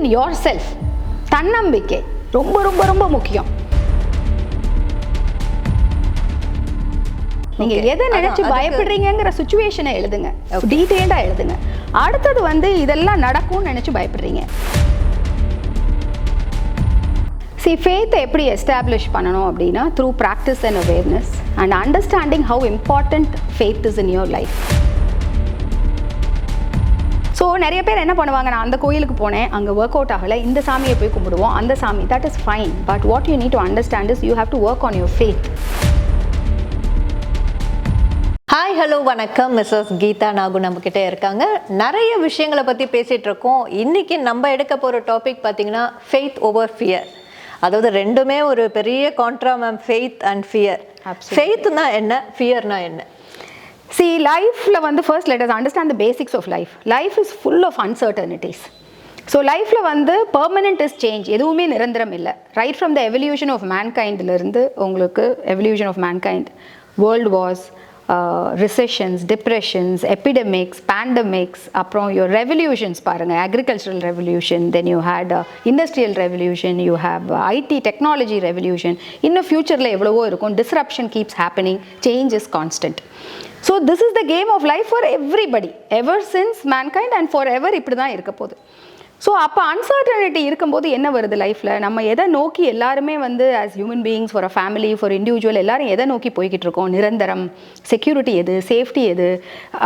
in yourself. தன்னம்பிக்கை ரொம்ப ரொம்ப ரொம்ப முக்கியம். நீங்க எதை நினைச்சு பயப்படுறீங்கங்கிற சிச்சுவேஷனை எழுதுங்க, டீடைல்டா எழுதுங்க. அடுத்தது வந்து இதெல்லாம் நடக்கும்னு நினைச்சு பயப்படுறீங்க. See, faith எப்படி எஸ்டாப்ளிஷ் பண்ணணும் அப்படின்னா through practice and awareness and understanding how important faith is in your life. So நிறைய பேர் என்ன பண்ணுவாங்க, நான் அந்த கோயிலுக்கு போனேன், அங்கே ஒர்க் அவுட் ஆகலை, இந்த சாமியை போய் கும்பிடுவோம், அந்த சாமி, that is fine. But what you need to understand is you have to work on your faith. Hi hello வணக்கம், மிஸ்ஸஸ் கீதா நாகு நம்மக்கிட்ட இருக்காங்க. நிறைய விஷயங்களை பற்றி பேசிகிட்டு இருக்கோம். இன்றைக்கி நம்ம எடுக்க போகிற டாபிக் பார்த்திங்கன்னா ஃபெய்த் ஓவர் ஃபியர். அதாவது ரெண்டுமே ஒரு பெரிய contra ma'am, faith and fear. ஃபெய்த்னா என்ன, ஃபியர்னா என்ன? See, lifeல வந்து first let us understand the basics of life. Life is full of uncertainties. So lifeல வந்து permanent is change, எதுவுமே நிரந்தரம் இல்லை. Right from the evolution of mankindல இருந்து உங்களுக்கு evolution of mankind, world wars, recessions, depressions, epidemics, pandemics, அப்புறம் your revolutions பாருங்க, agricultural revolution, then you had industrial revolution, you have IT technology revolution. இன்னும் ஃபியூச்சரில் எவ்வளவோ இருக்கும். Disruption keeps happening, change is constant. So this is the game of life for everybody, ever since mankind and forever இப்படி தான் இருக்க போகுது. So அப்போ uncertainty இருக்கும்போது என்ன வருது லைஃப்பில், நம்ம எதை நோக்கி எல்லாருமே வந்து as human beings, for a family, for individual, எல்லாரும் எதை நோக்கி போய்கிட்டு இருக்கோம்? நிரந்தரம், செக்யூரிட்டி எது, சேஃப்டி எது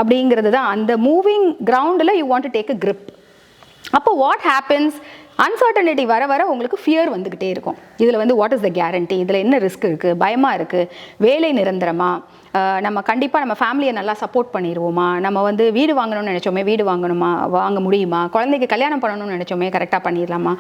அப்படிங்கிறது தான். அந்த மூவிங் கிரவுண்டில் you want to take a grip. அப்போ வாட் ஹேப்பன்ஸ், அன்சர்டனிட்டி வர வர உங்களுக்கு ஃபியர் வந்துக்கிட்டே இருக்கும். இதில் வந்து வாட் இஸ் த கேரண்டி, இதில் என்ன ரிஸ்க் இருக்குது, பயமாக இருக்குது, வேலை நிரந்தரமா, நம்ம கண்டிப்பாக நம்ம ஃபேமிலியை நல்லா சப்போர்ட் பண்ணிடுவோமா, நம்ம வந்து வீடு வாங்கணும்னு நினச்சோமே வீடு வாங்க முடியுமா, குழந்தைக்கு கல்யாணம் பண்ணணும்னு நினச்சோமே கரெக்டாக பண்ணிடலாமா,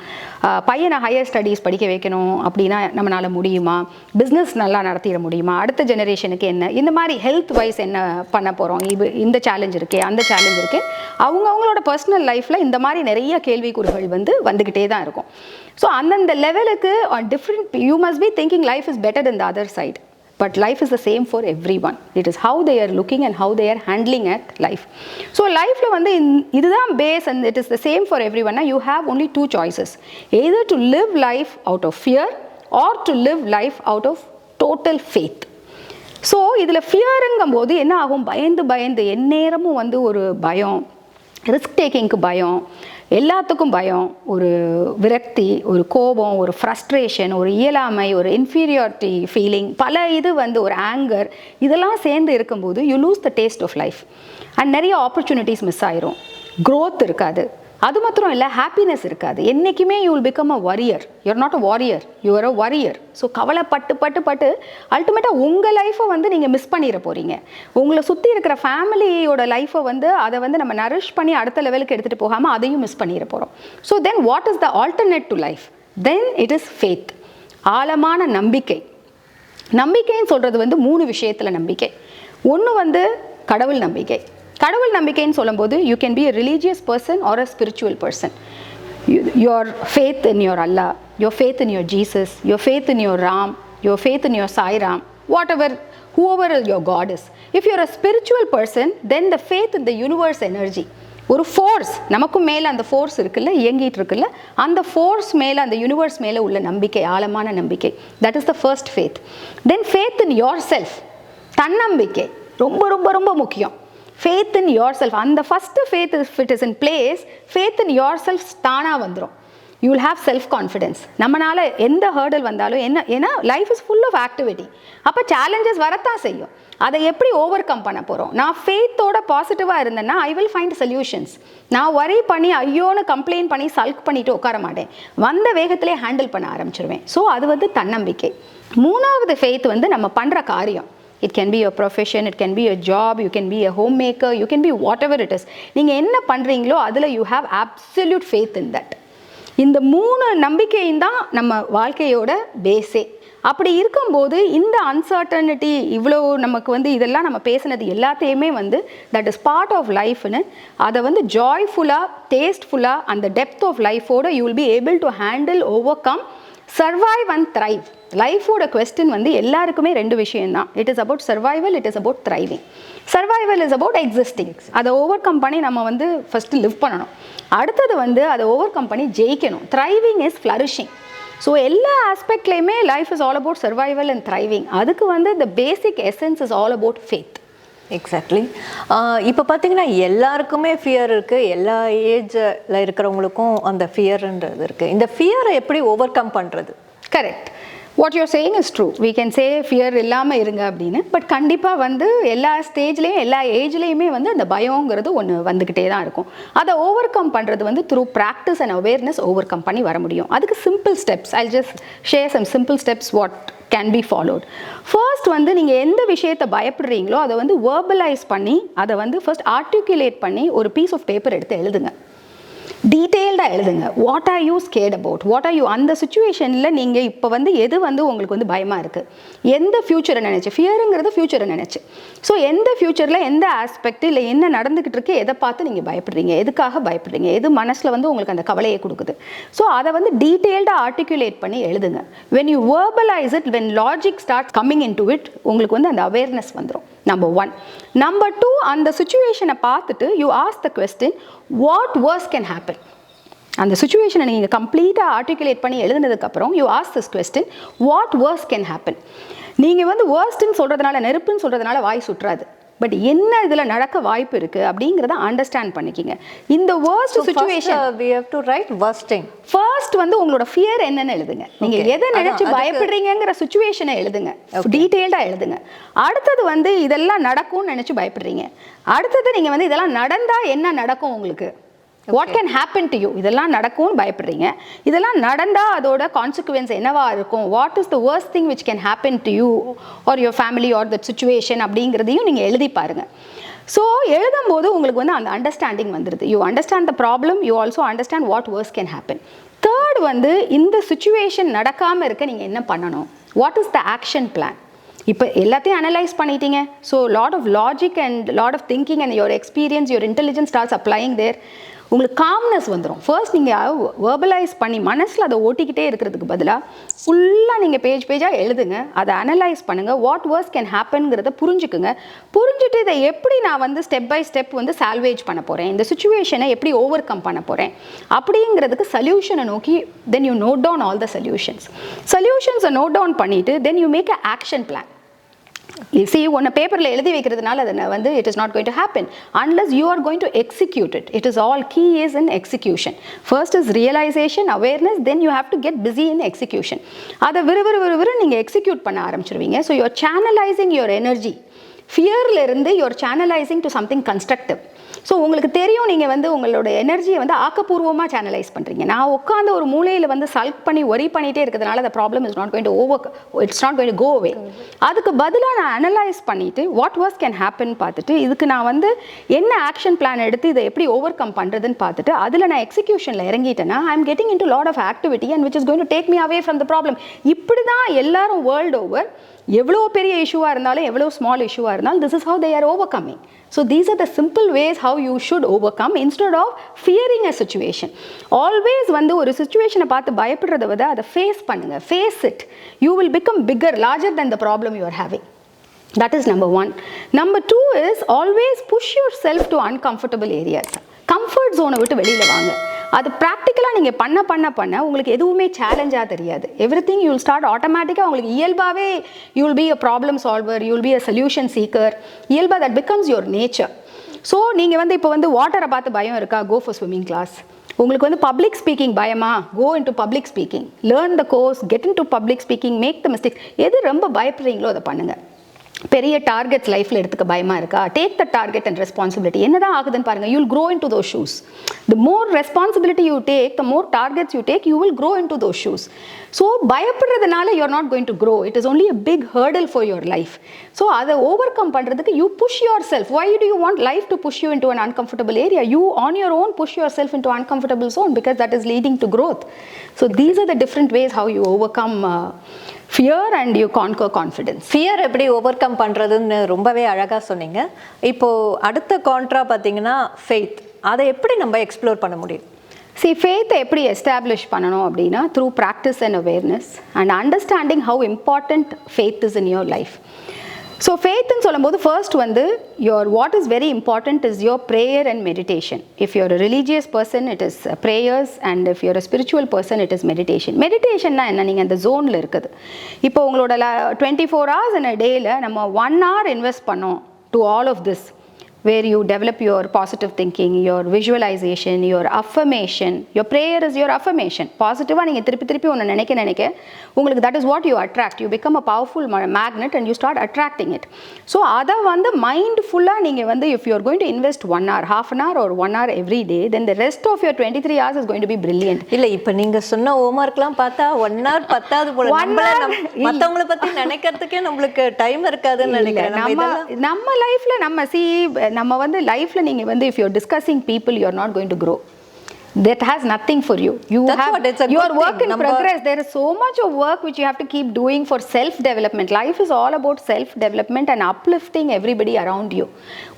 பையனை ஹையர் ஸ்டடீஸ் படிக்க வைக்கணும் அப்படின்னா நம்மளால் முடியுமா, பிஸ்னஸ் நல்லா நடத்திட முடியுமா, அடுத்த ஜெனரேஷனுக்கு என்ன, இந்த மாதிரி ஹெல்த் வைஸ் என்ன பண்ண போகிறோம், இந்த சேலஞ்ச் இருக்கே, அந்த சேலஞ்ச் இருக்கே, அவங்களோட பர்சனல் லைஃப்பில் இந்த மாதிரி நிறைய கேள்விக்குறிகள் வந்துக்கிட்டே தான் இருக்கும். ஸோ அந்தந்த லெவலுக்கு different, you must be thinking life is better than the other side. But life is the same for everyone. It is how they are looking and how they are handling at life. So lifeல வந்து இதுதான் base and it is the same for everyone. You have only two choices. Either to live life out of fear or to live life out of total faith. So இதில் ஃபியருங்கும் போது என்ன ஆகும், பயந்து எந்நேரமும் வந்து ஒரு பயம், ரிஸ்க் டேக்கிங்க்கு பயம், எல்லாத்துக்கும் பயம், ஒரு விரக்தி, ஒரு கோபம், ஒரு ஃப்ரஸ்ட்ரேஷன், ஒரு இயலாமை, ஒரு இன்ஃபீரியாரிட்டி ஃபீலிங், பல இது வந்து ஒரு ஆங்கர், இதெல்லாம் சேர்ந்து இருக்கும்போது you lose the taste of life and நிறைய ஆப்பர்ச்சுனிட்டிஸ் மிஸ் ஆயிரும், க்ரோத் இருக்காது. அது மாத்திரம் இல்லை, ஹாப்பினஸ் இருக்காது. என்றைக்குமே you will become a warrior. You're not a warrior, you're a warrior. So கவலைப்பட்டு அல்டிமேட்டாக உங்கள் லைஃப்பை வந்து நீங்கள் மிஸ் பண்ணிட போகிறீங்க. உங்களை சுற்றி இருக்கிற ஃபேமிலியோட லைஃப்பை வந்து அதை வந்து நம்ம நரிஷ் பண்ணி அடுத்த லெவலுக்கு எடுத்துகிட்டு போகாமல் அதையும் மிஸ் பண்ணிட போகிறோம். So then what is the alternate to life? Then it is faith, ஆழமான நம்பிக்கை. நம்பிக்கைன்னு சொல்கிறது வந்து 3 விஷயத்தில் நம்பிக்கை. ஒன்று வந்து கடவுள் நம்பிக்கை. கடவுள் நம்பிக்கைன்னு சொல்லும்போது you can be a religious person or a spiritual person. Your faith in your Allah, your faith in your Jesus, your faith in your Ram, your faith in your Sai Ram, whoever your God is. If you're a spiritual person, then the faith in the universe energy, ஒரு force நமக்கும் மேலே, அந்த force இருக்குல்ல, இயங்கிட்டு இருக்குல்ல, அந்த force மேலே, அந்த யூனிவர்ஸ் மேலே உள்ள நம்பிக்கை, ஆழமான நம்பிக்கை, that is the first faith. Then faith in your self, தன்னம்பிக்கை ரொம்ப ரொம்ப ரொம்ப முக்கியம். Faith in yourself, and the first faith, if it is in place, faith in yourself தானாக வந்துடும். You will have self confidence. நம்மளால் எந்த ஹேர்டல் வந்தாலும் ஏன்னா life is full of activity. அப்போ சேலஞ்சஸ் வரத்தான் செய்யும். அதை எப்படி ஓவர் கம் பண்ண போகிறோம்? நான் ஃபேத்தோட பாசிட்டிவாக இருந்தேன்னா ஐ வில் ஃபைண்ட் சொல்யூஷன்ஸ். நான் வரி பண்ணி ஐயோன்னு கம்ப்ளைண்ட் பண்ணி சல்க் பண்ணிட்டு உட்கார மாட்டேன், வந்த வேகத்திலே ஹேண்டில் பண்ண ஆரம்பிச்சிருவேன். ஸோ அது வந்து தன்னம்பிக்கை. 3வது ஃபேத் வந்து நம்ம பண்ணுற காரியம். It can be your profession, it can be your job, you can be a homemaker, you can be whatever it is. நீங்கள் என்ன பண்ணுறீங்களோ அதில் you have absolute faith in that. இந்த 3 நம்பிக்கையும் தான் நம்ம வாழ்க்கையோட பேஸே. அப்படி இருக்கும்போது இந்த அன்சர்டனிட்டி, இவ்வளோ நமக்கு வந்து இதெல்லாம் நம்ம பேசினது எல்லாத்தையுமே வந்து தட் இஸ் பார்ட் ஆஃப் லைஃப்னு, அதை வந்து ஜாய்ஃபுல்லாக, டேஸ்ட்ஃபுல்லாக, அந்த டெப்த் ஆஃப் லைஃபோட you will be able to handle, over come survive and thrive. லைஃபோட கொஸ்டின் வந்து எல்லாருக்குமே ரெண்டு விஷயம் தான். It is about survival, it is about thriving. Survival is about existing. அதை ஓவர் கம் பண்ணி நம்ம வந்து ஃபஸ்ட்டு லிவ் பண்ணணும். அடுத்தது வந்து அதை ஓவர் கம் பண்ணி ஜெயிக்கணும். Thriving is flourishing. ஸோ எல்லா ஆஸ்பெக்ட்லேயுமே life is all about survival and thriving. அதுக்கு வந்து the basic essence is all about faith. Exactly. இப்போ பார்த்தீங்கன்னா எல்லாருக்குமே ஃபியர் இருக்குது, எல்லா ஏஜில் இருக்கிறவங்களுக்கும் அந்த ஃபியர்ன்றது இருக்குது. இந்த ஃபியரை எப்படி ஓவர் கம் பண்ணுறது? Correct. What your saying is true. We can say fear இல்லாமல் இருங்க அப்படின்னு. பட் கண்டிப்பாக வந்து எல்லா ஸ்டேஜ்லேயும் எல்லா ஏஜ்லேயுமே வந்து அந்த பயங்கிறது ஒன்று வந்துக்கிட்டே தான் இருக்கும். அதை ஓவர் கம் பண்ணுறது வந்து through practice and awareness overcome பண்ணி வர முடியும். அதுக்கு simple steps, I just share some simple steps what can be followed. First வந்து நீங்கள் எந்த விஷயத்தை பயப்படுறீங்களோ அதை வந்து வேர்பலைஸ் பண்ணி அதை வந்து ஃபர்ஸ்ட் ஆர்டிகுலேட் பண்ணி ஒரு பீஸ் ஆஃப் பேப்பர் எடுத்து எழுதுங்க. டீட்டெயில்டாக எழுதுங்க. What are you scared about, what are you, அந்த சுச்சுவேஷனில் நீங்கள் இப்போ வந்து எது வந்து உங்களுக்கு வந்து பயமாக இருக்குது, எந்த ஃப்யூச்சரை நினச்சி, ஃபியருங்கிறது ஃப்யூச்சரை நினச்சி. ஸோ எந்த ஃப்யூச்சரில் எந்த ஆஸ்பெக்ட் இல்லை என்ன நடந்துக்கிட்டு இருக்கு, எதை பார்த்து நீங்கள் பயப்படுறீங்க, எதுக்காக பயப்படுறீங்க, எது மனசில் வந்து உங்களுக்கு அந்த கவலையை கொடுக்குது. ஸோ அதை வந்து டீட்டெயில்டாக ஆர்டிகுலேட் பண்ணி எழுதுங்க. When you verbalise it, when logic start coming into it, உங்களுக்கு வந்து அந்த அவேர்னஸ் வந்துடும். நம்பர் 1. நம்பர் 2, அந்த சுச்சுவேஷனை பார்த்துட்டு you ask the question, what worse can happen. அந்த சுச்சுவேஷனை நீங்கள் கம்ப்ளீட்டாக ஆர்டிகுலேட் பண்ணி எழுதுனதுக்கப்புறம் you ask this question, what worse can happen. நீங்கள் வந்து வேர்ஸ்ட்னு சொல்கிறதுனால, நெருப்புன்னு சொல்கிறதுனால வாய் சுற்றாது. பட் என்ன இதில் நடக்க வாய்ப்பு இருக்குது அப்படிங்கிறத அண்டர்ஸ்டாண்ட் பண்ணிக்கிங்க. இந்த worst situation we have to write worst thing. First வந்து உங்களோட ஃபியர் என்னன்னு எழுதுங்க. நீங்கள் எதை நினைச்சு பயப்படுறீங்கிற சுச்சுவேஷனை எழுதுங்க, டீட்டெயில்டாக எழுதுங்க. அடுத்தது வந்து இதெல்லாம் நடக்கும்னு நினச்சி பயப்படுறீங்க. அடுத்தது நீங்கள் வந்து இதெல்லாம் நடந்தால் என்ன நடக்கும் உங்களுக்கு, what can happen to you, இதெல்லாம் நடக்கும்னு பயப்படுறீங்க. இதெல்லாம் நடந்தால் அதோட கான்சிக்வன்ஸ் என்னவா இருக்கும், what is the worst thing which can happen to you or your family or that situation அப்படிங்கிறதையும் நீங்கள் எழுதி பாருங்கள். ஸோ எழுதும்போது உங்களுக்கு வந்து அந்த அண்டர்ஸ்டாண்டிங் வந்துடுது. You understand the problem, you also understand what worst can happen. Third வந்து இந்த சுச்சுவேஷன் நடக்காமல் இருக்க நீங்கள் என்ன பண்ணணும், what is the action plan. இப்போ எல்லாத்தையும் அனலைஸ் பண்ணிட்டீங்க. So lot of logic and lot of thinking and your experience, your intelligence starts applying there. உங்களுக்கு காம்னஸ் வந்துடும். ஃபர்ஸ்ட் நீங்கள் வேர்பலைஸ் பண்ணி மனசில் அதை ஓட்டிக்கிட்டே இருக்கிறதுக்கு பதிலாக ஃபுல்லாக நீங்கள் பேஜாக எழுதுங்க. அதை அனலைஸ் பண்ணுங்கள். வாட் வர்ஸ் கேன் ஹேப்பன்ங்கிறத புரிஞ்சுக்குங்க. புரிஞ்சுட்டு இதை எப்படி நான் வந்து ஸ்டெப் பை ஸ்டெப் வந்து சால்வேஜ் பண்ண போகிறேன், இந்த சுச்சுவேஷனை எப்படி ஓவர் கம் பண்ண போகிறேன் அப்படிங்கிறதுக்கு சொல்யூஷனை நோக்கி then you note down all the சொல்யூஷன்ஸை நோட் டவுன் பண்ணிவிட்டு then you make a action plan. See, ஒன்று பேப்பரில் எழுதி வைக்கிறதுனால அது வந்து it is not going to happen unless you are going to execute it. It is all key is in execution. First is realization, awareness, then you have to get busy in execution. அதை விறுவிறு நீங்கள் execute பண்ண ஆரம்பிச்சிருவீங்க. So you're channelizing your energy. ஃபியர்லேருந்து you're channelizing to something constructive. So உங்களுக்கு தெரியும் நீங்கள் வந்து உங்களோட எனர்ஜியை வந்து ஆக்கப்பூர்வமாக சேனலைஸ் பண்ணுறீங்க. நான் உட்காந்து ஒரு மூலையில் வந்து சல்க் பண்ணி ஒரி பண்ணிகிட்டே இருக்கிறதுனால அந்த problem is not going to it's not going to go away. அதுக்கு பதிலாக நான் அனலைஸ் பண்ணிவிட்டு வாட் வாஸ் கேன் ஹேப்பன் பார்த்துட்டு இதுக்கு நான் வந்து என்ன ஆக்ஷன் பிளான் எடுத்து இதை எப்படி ஓவர் கம் பண்ணுறதுன்னு பார்த்துட்டு அதில் நான் எக்ஸிக்யூஷனில் இறங்கிட்டேன்னா I am getting into lot of activity and which is going to take me away from the problem. இப்படி தான் எல்லாரும் வேர்ல்டு ஓவர் எவ்வளோ பெரிய இஷ்யூவாக இருந்தாலும் எவ்வளோ ஸ்மால் இஷ்யூவாக இருந்தாலும் this is how they are overcoming. So these are the simple ways how you should overcome instead of fearing a situation. Always வந்து ஒரு சுச்சுவேஷனை பார்த்து பயப்படுறத விட அதை ஃபேஸ் பண்ணுங்க. Face it. You will become bigger, larger than the problem you are having. That is number 1. Number 2 is always push yourself to uncomfortable areas. Comfort ஜோனை விட்டு வெளியில் வாங்க. அது ப்ராக்டிக்கலாக நீங்கள் பண்ண உங்களுக்கு எதுவுமே சேலஞ்சாக தெரியாது. எவ்ரிதிங் யூ வில் ஸ்டார்ட் ஆட்டோமேட்டிக்காக உங்களுக்கு இயல்பாகவே you will be a problem solver, you will be a solution seeker. இயல்பாக that becomes your nature. So நீங்கள் வந்து இப்போ வந்து வாட்டரை பார்த்து பயம் இருக்கா, கோ ஃபார் ஸ்விம்மிங் கிளாஸ். உங்களுக்கு வந்து பப்ளிக் ஸ்பீக்கிங் பயமா, go into public speaking, learn the course, get into public speaking, make the mistake. எது ரொம்ப பயப்படுறீங்களோ அதை பண்ணுங்கள். பெரிய டார்கெட்ஸ் லைஃப்பில் எடுத்துக்க பயமாக இருக்கா, take the target and responsibility. என்ன தான் ஆகுதுன்னு பாருங்கள். You will grow into those shoes. The more responsibility you take, the more targets you take, you will grow into those shoes. So பயப்படுறதுனால you are not going to grow. It is only a big hurdle for your life. So அதை overcome பண்ணுறதுக்கு you push yourself. Why do you want life to push you into an uncomfortable area? You on your own push yourself into uncomfortable zone because that is leading to growth. So these are the different ways how you overcome fear and you conquer confidence. Fear எப்படி over come பண்ணுறதுன்னு ரொம்பவே அழகாக சொன்னீங்க. இப்போது அடுத்த contra பார்த்தீங்கன்னா faith. அதை எப்படி நம்ம எக்ஸ்ப்ளோர் பண்ண முடியும்? See, faith எப்படி எஸ்டாப்ளிஷ் பண்ணணும் அப்படின்னா through practice and awareness and understanding how important faith is in your life. So ஃபேத்துன்னு சொல்லும்போது ஃபர்ஸ்ட் வந்து what is very important is your prayer and meditation. If you're religious person it is prayers and if you're spiritual person it is meditation. மெடிடேஷன்னா என்ன, நீங்கள் அந்த ஜோனில் இருக்குது. இப்போ உங்களோட 24 hours in a டேயில் நம்ம 1 hour இன்வெஸ்ட் பண்ணோம் to all of this, where you develop your positive thinking, your visualization, your affirmation. Your prayer is your affirmation. Positive ah neenga திருப்பி ஒன்னு நினைக்க உங்களுக்கு that is what you attract. You become a powerful magnet and you start attracting it. So அத வந்து mindful ah நீங்க வந்து if you are going to invest 1 hour, half an hour or 1 hour every day, then the rest of your 23 hours is going to be brilliant. இல்ல இப்போ நீங்க சொன்ன ஹோம்வொர்க்லாம் பார்த்தா 1 hour பத்தாது போல. மத்தவங்கள பத்தி நினைக்கிறதுக்கே நமக்கு டைம் இருக்காதுன்னு நினைக்கிறேன். நம்ம லைஃப்ல நம்ம வந்து லைஃப்ல நீங்க வந்து if you're discussing people, you're not going to grow. That has nothing for you. You are work in progress. There is so much of work which you have to keep doing for self development. Life is all about self development and uplifting everybody around you.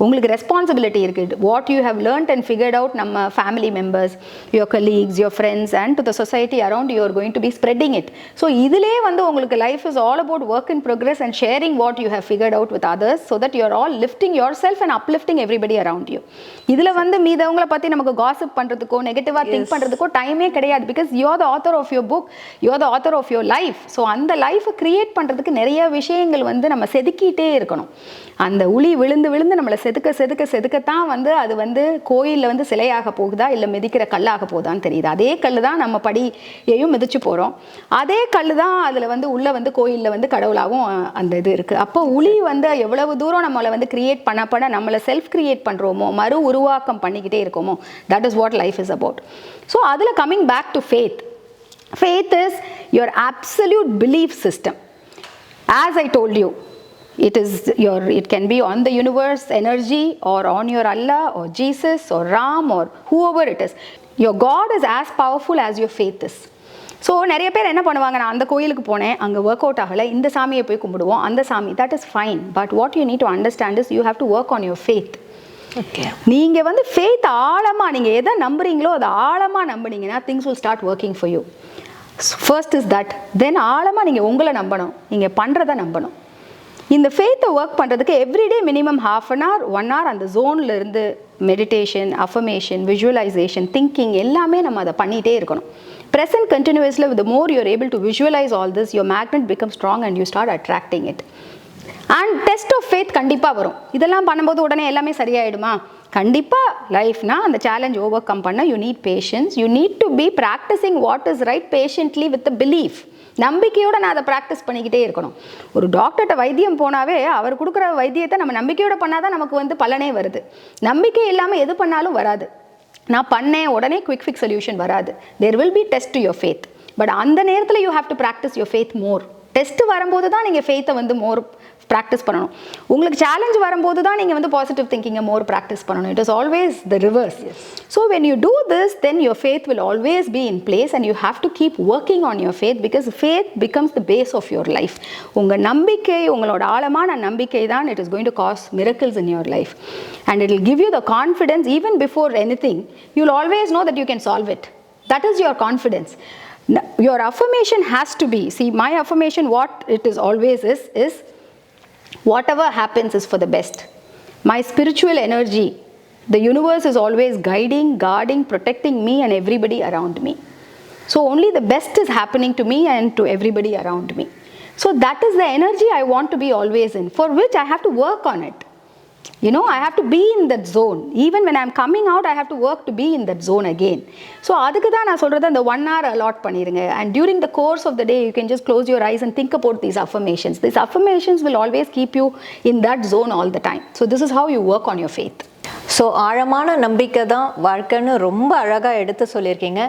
உங்களுக்கு responsibility இருக்கு. What you have learned and figured out, நம்ம family members, your colleagues, your friends and to the society around you are going to be spreading it. So இதிலே வந்து உங்களுக்கு life is all about work in progress and sharing what you have figured out with others so that you are all lifting yourself and uplifting everybody around you. இதுல வந்து மீதவங்கள பத்தி நமக்கு gossip பண்றதுக்கோ think பண்றதுக்கோ டைமே கிடையாது. Because you are the author of your book, you are the author of your life. So அந்த லைஃபை create பண்றதுக்கு நிறைய விஷயங்கள் வந்து நம்ம செதுக்கிட்டே இருக்கணும். அந்த உளி விழுந்து நம்மளை செதுக்கத்தான் வந்து அது வந்து கோயிலில் வந்து சிலையாக போகுதா இல்லை மிதிக்கிற கல்லாக போகுதான்னு தெரியுது. அதே கல் தான் நம்ம படியையும் மிதிச்சு போகிறோம். அதே கல் தான் அதில் வந்து உள்ள வந்து கோயிலில் வந்து கடவுளாகவும் அந்த இது இருக்குது. அப்போ உளி வந்து எவ்வளவு தூரம் நம்மளை வந்து கிரியேட் பண்ண நம்மளை செல்ஃப் கிரியேட் பண்ணுறோமோ, மறு உருவாக்கம் பண்ணிக்கிட்டே இருக்கோமோ, that is what life is about. So அதில் coming back to faith. Faith is your absolute belief system. As I told you, it can be on the universe energy or on your Allah or Jesus or Ram or whoever it is. Your God is as powerful as your faith is. So நிறைய பேர் என்ன பண்ணுவாங்க, நான் அந்த கோயிலுக்கு போனேன், அங்கே work out ஆகலை, இந்த சாமியை போய் கும்பிடுவோம், அந்த சாமி, that is fine. But what you need to understand is you have to work on your faith. நீங்க வந்து ஃபேத் ஆழமா நீங்க எதை நம்புறீங்களோ அதை ஆழமா நம்புனீங்கன்னா things will start working for you. First is that. Then ஆழமா நீங்க உங்களை நம்பணும், நீங்க பண்றதை நம்பணும். இந்த ஃபேத்தை ஒர்க் பண்றதுக்கு everyday minimum 1/2 an hour 1 hour அந்த ஜோன்ல இருந்து மெடிடேஷன், அஃபர்மேஷன், விஜுவலைசேஷன், திங்கிங் எல்லாமே நம்ம அதை பண்ணிட்டே இருக்கணும். Present continuously, with the more you are able to visualize all this, your magnet becomes strong and you start attracting it. And test of faith கண்டிப்பாக வரும். இதெல்லாம் பண்ணும்போது உடனே எல்லாமே சரியாயிடுமா? கண்டிப்பாக லைஃப்னா அந்த சேலஞ்ச் ஓவர் கம் பண்ண you need patience. You need to be practicing what is right patiently with belief. நம்பிக்கையோடு நான் அதை ப்ராக்டிஸ் பண்ணிக்கிட்டே இருக்கணும். ஒரு டாக்டர்கிட்ட வைத்தியம் போனாவே அவர் கொடுக்குற வைத்தியத்தை நம்ம நம்பிக்கையோடு பண்ணால் தான் நமக்கு வந்து பலனே வருது. நம்பிக்கை இல்லாமல் எது பண்ணாலும் வராது. நான் பண்ணேன் உடனே குவிக் ஃபிக்ஸ் சொல்யூஷன் வராது. There will be test to your faith. But அந்த நேரத்தில் you have to practice your faith more. Test வரும்போது தான் நீங்கள் ஃபேத்தை வந்து மோர் ப்ராக்டிஸ் பண்ணணும். உங்களுக்கு சேலஞ்ச் வரும்போது தான் நீங்கள் வந்து பாசிட்டிவ் திங்கிங்கை மோர் ப்ராக்டிஸ் பண்ணணும். It is always the reverse. So when you do this, then your faith will always be in place and you have to keep working on your faith because faith becomes the base of your life. உங்கள் நம்பிக்கை, உங்களோட ஆழமான நம்பிக்கை தான் it is going to cause miracles in your life and it will give you the confidence even before anything. You will always know that you can solve it. That is your confidence. Your affirmation has to be, see, my affirmation, what it is always is whatever happens is for the best. My spiritual energy, the universe is always guiding, guarding, protecting me and everybody around me. So only the best is happening to me and to everybody around me. So that is the energy I want to be always in, for which I have to work on it. You know, I have to be in that zone. Even when I'm coming out, I have to work to be in that zone again. So அதுக்கு தான் நான் சொல்றது, அந்த 1 hour allot பண்ணிருங்க. And during the course of the day, you can just close your eyes and think about these affirmations. These affirmations will always keep you in that zone all the time. So this is how you work on your faith. So ஆழமான நம்பிக்கை தான் வாழ்க்கைன்னு ரொம்ப அழகாக எடுத்து சொல்லியிருக்கீங்க.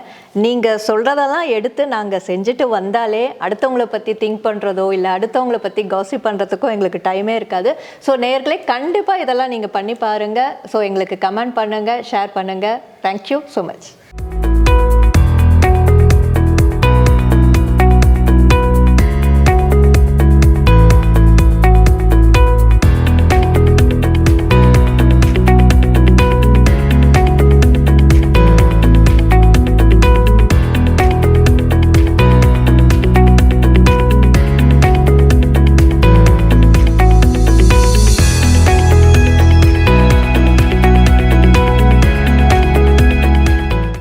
நீங்கள் சொல்கிறதெல்லாம் எடுத்து நாங்கள் செஞ்சுட்டு வந்தாலே அடுத்தவங்களை பற்றி திங்க் பண்ணுறதோ இல்லை அடுத்தவங்களை பற்றி காசிப் பண்ணுறதுக்கோ எங்களுக்கு டைமே இருக்காது. ஸோ நேயர்களே, கண்டிப்பாக இதெல்லாம் நீங்கள் பண்ணி பாருங்கள். ஸோ எங்களுக்கு கமெண்ட் பண்ணுங்கள், ஷேர் பண்ணுங்கள். Thank you so much.